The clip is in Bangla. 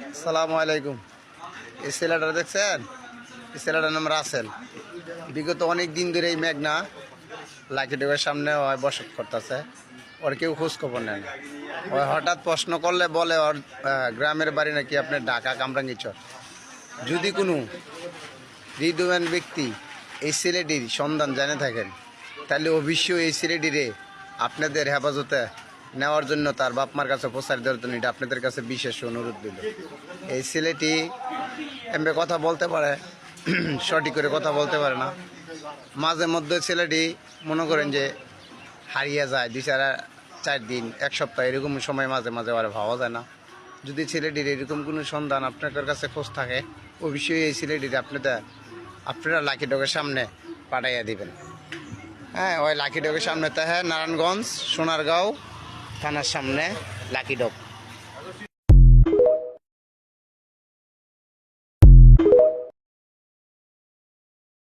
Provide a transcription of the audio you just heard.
আসসালামু আলাইকুম। এই ছেলেটা দেখছেন? এই ছেলেটার নাম রাসেল। বিগত অনেক দিন ধরে এই মেঘনা লাকিডোবের সামনে হয় বসত করতেছে। ওর কেউ খোঁজখবর নেন। ওই হঠাৎ প্রশ্ন করলে বলে ওর গ্রামের বাড়ি নাকি আপনার ঢাকা কামরাঙ্গীচর। যদি কোনো হৃদয়বান ব্যক্তি এই ছেলেটির সন্ধান জেনে থাকেন, তাহলে অবশ্যই এই ছেলেটিরে আপনাদের হেফাজতে নেওয়ার জন্য তার বাপমার কাছে প্রচার দেওয়ার জন্য এটা আপনাদের কাছে বিশেষ অনুরোধ দিল। এই ছেলেটি এমনি কথা বলতে পারে, সঠিক করে কথা বলতে পারে না। মাঝে মধ্যে ছেলেটি মনে করেন যে হারিয়ে যায়, 2-4 দিন, 1 সপ্তাহ এরকম সময় মাঝে মাঝে আর ভাবা যায় না। যদি ছেলেটির এরকম কোনো সন্ধান আপনাদের কাছে খোঁজ থাকে, অবশ্যই এই ছেলেটির আপনারা লাকি ডগের সামনে পাঠাইয়া দিবেন। হ্যাঁ, ওই লাকি ডগের সামনে তো হ্যাঁ, নারায়ণগঞ্জ সোনারগাঁও থানার সামনে লাকি ডগ।